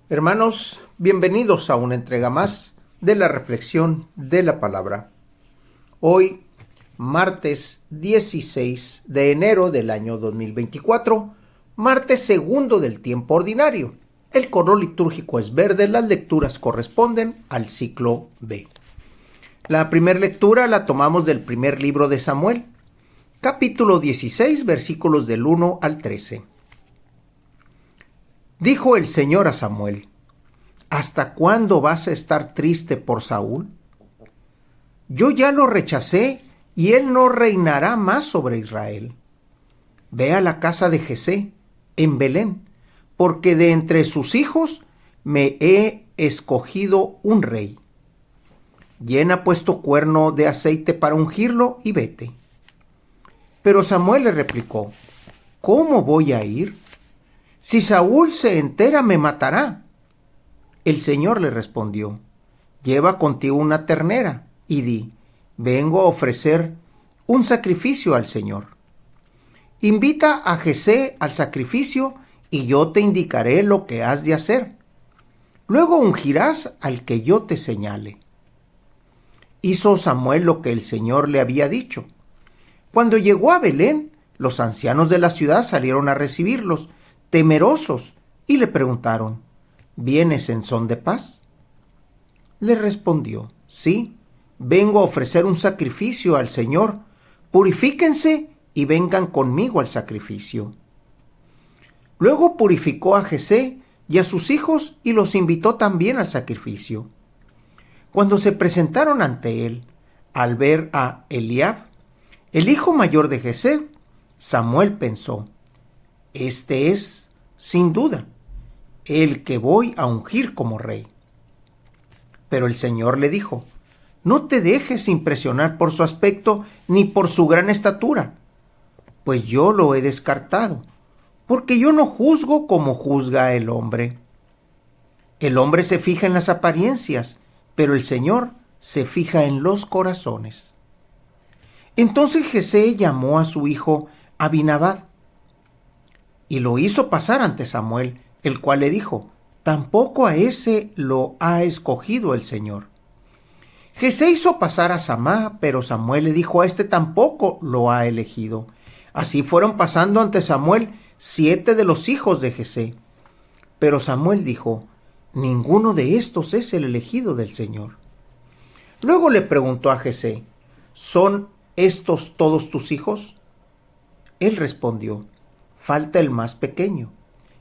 Hermanos, bienvenidos a una entrega más de la reflexión de la palabra. Hoy, martes 16 de enero del año 2024, martes segundo del tiempo ordinario. El coro litúrgico es verde, las lecturas corresponden al ciclo B. La primera lectura la tomamos del primer libro de Samuel, capítulo 16, versículos del 1 al 13. Dijo el Señor a Samuel: ¿Hasta cuándo vas a estar triste por Saúl? Yo ya lo rechacé y él no reinará más sobre Israel. Ve a la casa de Jesé, en Belén, porque de entre sus hijos me he escogido un rey. Llena pues tu cuerno de aceite para ungirlo y vete. Pero Samuel le replicó: ¿Cómo voy a ir? Si Saúl se entera, me matará. El Señor le respondió: Lleva contigo una ternera y di: vengo a ofrecer un sacrificio al Señor. Invita a Jesé al sacrificio y yo te indicaré lo que has de hacer. Luego ungirás al que yo te señale. Hizo Samuel lo que el Señor le había dicho. Cuando llegó a Belén, los ancianos de la ciudad salieron a recibirlos, temerosos, y le preguntaron: ¿vienes en son de paz? Le respondió: sí, vengo a ofrecer un sacrificio al Señor. Purifíquense y vengan conmigo al sacrificio. Luego purificó a Jesé y a sus hijos y los invitó también al sacrificio. Cuando se presentaron ante él, al ver a Eliab, el hijo mayor de Jesé, Samuel pensó: este es, sin duda, el que voy a ungir como rey. Pero el Señor le dijo: no te dejes impresionar por su aspecto ni por su gran estatura, pues yo lo he descartado, porque yo no juzgo como juzga el hombre. El hombre se fija en las apariencias, pero el Señor se fija en los corazones. Entonces Jesé llamó a su hijo Abinadab y lo hizo pasar ante Samuel, el cual le dijo: tampoco a ese lo ha escogido el Señor. Jesé hizo pasar a Samá, pero Samuel le dijo: a este tampoco lo ha elegido. Así fueron pasando ante Samuel 7 de los hijos de Jesé. Pero Samuel dijo: ninguno de estos es el elegido del Señor. Luego le preguntó a Jesé: ¿son estos todos tus hijos? Él respondió: falta el más pequeño,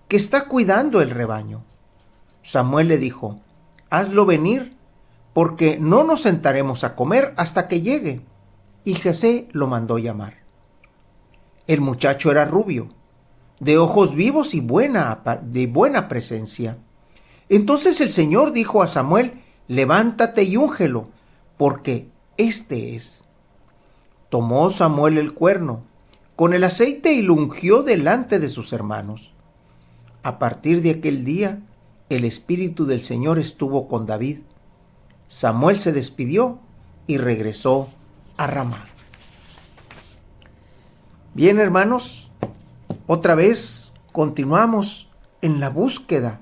que está cuidando el rebaño. Samuel le dijo: hazlo venir, porque no nos sentaremos a comer hasta que llegue. Y Jesé lo mandó llamar. El muchacho era rubio, de ojos vivos y de buena presencia. Entonces el Señor dijo a Samuel: levántate y úngelo, porque este es. Tomó Samuel el cuerno con el aceite y lo ungió delante de sus hermanos. A partir de aquel día, el Espíritu del Señor estuvo con David. Samuel se despidió y regresó a Ramá. Bien, hermanos, otra vez continuamos en la búsqueda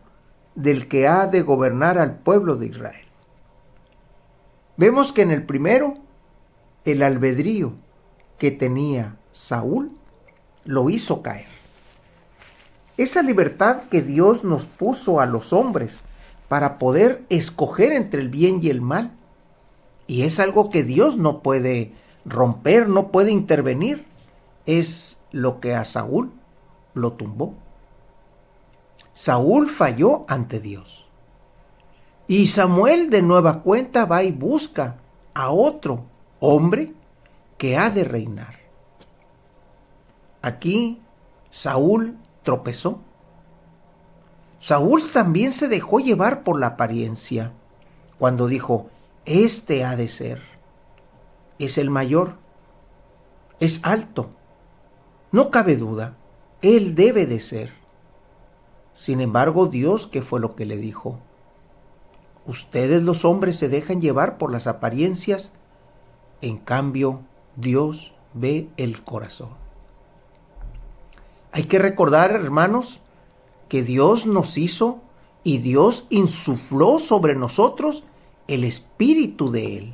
del que ha de gobernar al pueblo de Israel. Vemos que en el primero, el albedrío que tenía Saúl lo hizo caer. Esa libertad que Dios nos puso a los hombres para poder escoger entre el bien y el mal, y es algo que Dios no puede romper, no puede intervenir, es lo que a Saúl lo tumbó. Saúl falló ante Dios. Y Samuel de nueva cuenta va y busca a otro hombre que ha de reinar. Aquí Saúl tropezó. Saúl también se dejó llevar por la apariencia cuando dijo: este ha de ser. Es el mayor. Es alto. No cabe duda. Él debe de ser. Sin embargo, Dios, ¿qué fue lo que le dijo? Ustedes los hombres se dejan llevar por las apariencias, en cambio, Dios ve el corazón. Hay que recordar, hermanos, que Dios nos hizo y Dios insufló sobre nosotros el espíritu de Él.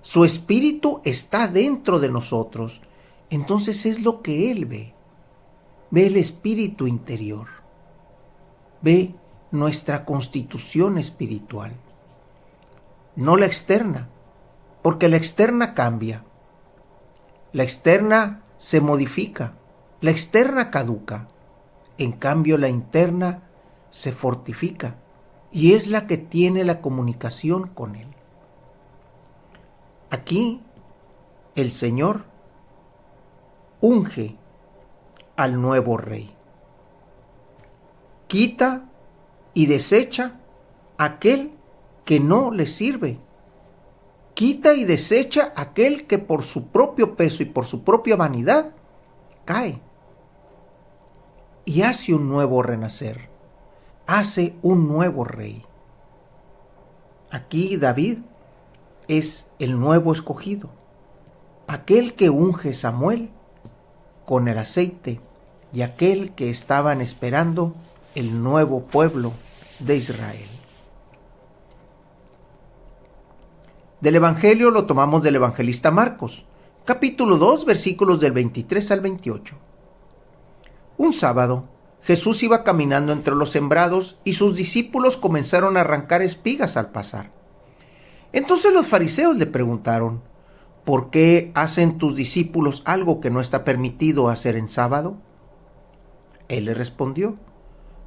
Su espíritu está dentro de nosotros. Entonces es lo que Él ve. Ve el espíritu interior. Ve nuestra constitución espiritual. No la externa, porque la externa cambia. La externa se modifica. La externa caduca. En cambio, la interna se fortifica y es la que tiene la comunicación con Él. Aquí el Señor unge al nuevo rey. Quita y desecha aquel que no le sirve. Quita y desecha aquel que por su propio peso y por su propia vanidad cae. Y hace un nuevo renacer. Hace un nuevo rey. Aquí David es el nuevo escogido, aquel que unge Samuel con el aceite y aquel que estaban esperando el nuevo pueblo de Israel. Del Evangelio lo tomamos del evangelista Marcos, capítulo 2, versículos del 23 al 28. Un sábado, Jesús iba caminando entre los sembrados y sus discípulos comenzaron a arrancar espigas al pasar. Entonces los fariseos le preguntaron: ¿por qué hacen tus discípulos algo que no está permitido hacer en sábado? Él le respondió: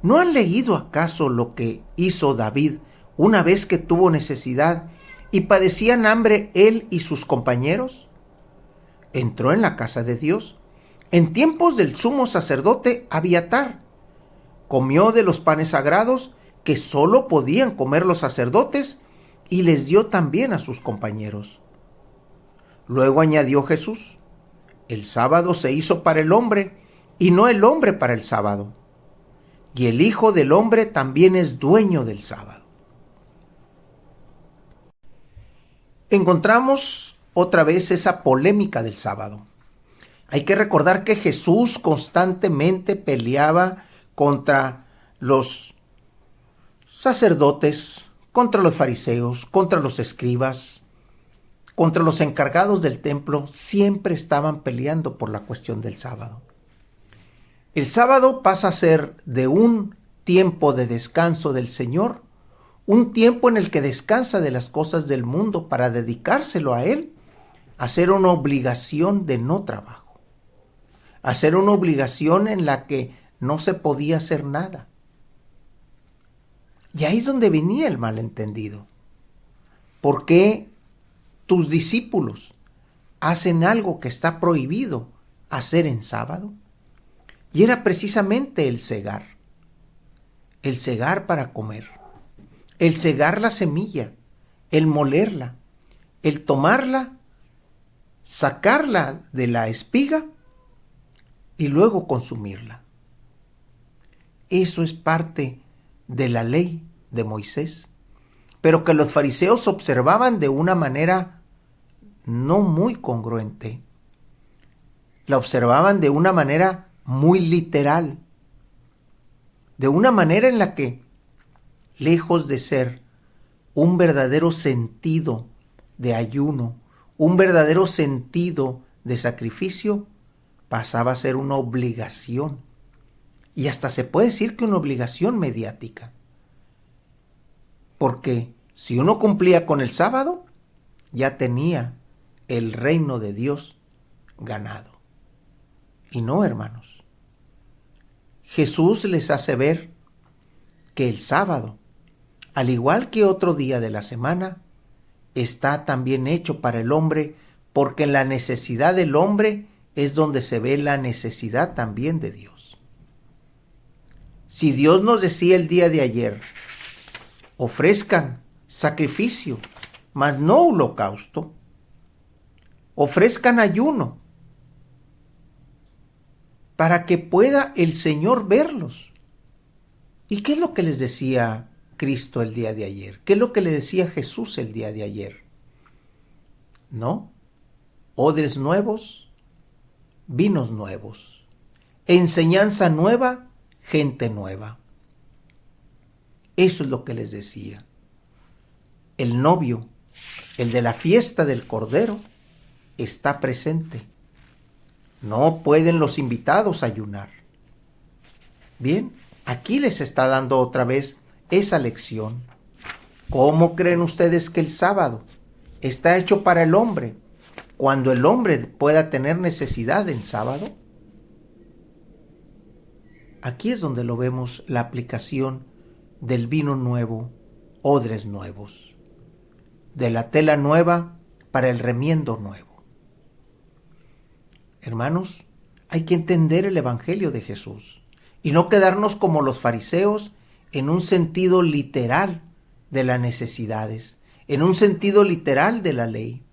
¿no han leído acaso lo que hizo David una vez que tuvo necesidad y padecían hambre él y sus compañeros? Entró en la casa de Dios en tiempos del sumo sacerdote Abiatar. Comió de los panes sagrados que solo podían comer los sacerdotes y les dio también a sus compañeros. Luego añadió Jesús: el sábado se hizo para el hombre y no el hombre para el sábado. Y el Hijo del Hombre también es dueño del sábado. Encontramos otra vez esa polémica del sábado. Hay que recordar que Jesús constantemente peleaba contra los sacerdotes, contra los fariseos, contra los escribas, contra los encargados del templo. Siempre estaban peleando por la cuestión del sábado. El sábado pasa a ser de un tiempo de descanso del Señor, un tiempo en el que descansa de las cosas del mundo para dedicárselo a Él, a ser una obligación de no trabajo, a ser una obligación en la que no se podía hacer nada. Y ahí es donde venía el malentendido. ¿Por qué tus discípulos hacen algo que está prohibido hacer en sábado? Y era precisamente el segar para comer, el segar la semilla, el molerla, el tomarla, sacarla de la espiga y luego consumirla. Eso es parte de la ley de Moisés, pero que los fariseos observaban de una manera no muy congruente. La observaban de una manera muy literal, de una manera en la que, lejos de ser un verdadero sentido de ayuno, un verdadero sentido de sacrificio, pasaba a ser una obligación. Y hasta se puede decir que una obligación mediática. Porque si uno cumplía con el sábado, ya tenía el reino de Dios ganado. Y no, hermanos. Jesús les hace ver que el sábado, al igual que otro día de la semana, está también hecho para el hombre, porque en la necesidad del hombre es donde se ve la necesidad también de Dios. Si Dios nos decía el día de ayer: ofrezcan sacrificio, mas no holocausto, ofrezcan ayuno, para que pueda el Señor verlos. ¿Y qué es lo que les decía Cristo el día de ayer? ¿Qué es lo que le decía Jesús el día de ayer? ¿No? Odres nuevos, vinos nuevos, enseñanza nueva, gente nueva. Eso es lo que les decía. El novio, el de la fiesta del Cordero, está presente. No pueden los invitados ayunar. Bien, aquí les está dando otra vez esa lección. ¿Cómo creen ustedes que el sábado está hecho para el hombre cuando el hombre pueda tener necesidad en sábado? Aquí es donde lo vemos, la aplicación del vino nuevo, odres nuevos, de la tela nueva para el remiendo nuevo. Hermanos, hay que entender el Evangelio de Jesús y no quedarnos como los fariseos en un sentido literal de las necesidades, en un sentido literal de la ley,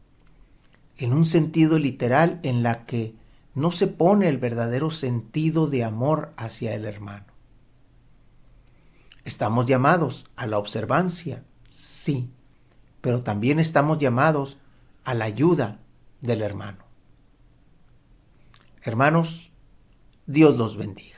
en un sentido literal en la que no se pone el verdadero sentido de amor hacia el hermano. Estamos llamados a la observancia, sí, pero también estamos llamados a la ayuda del hermano. Hermanos, Dios los bendiga.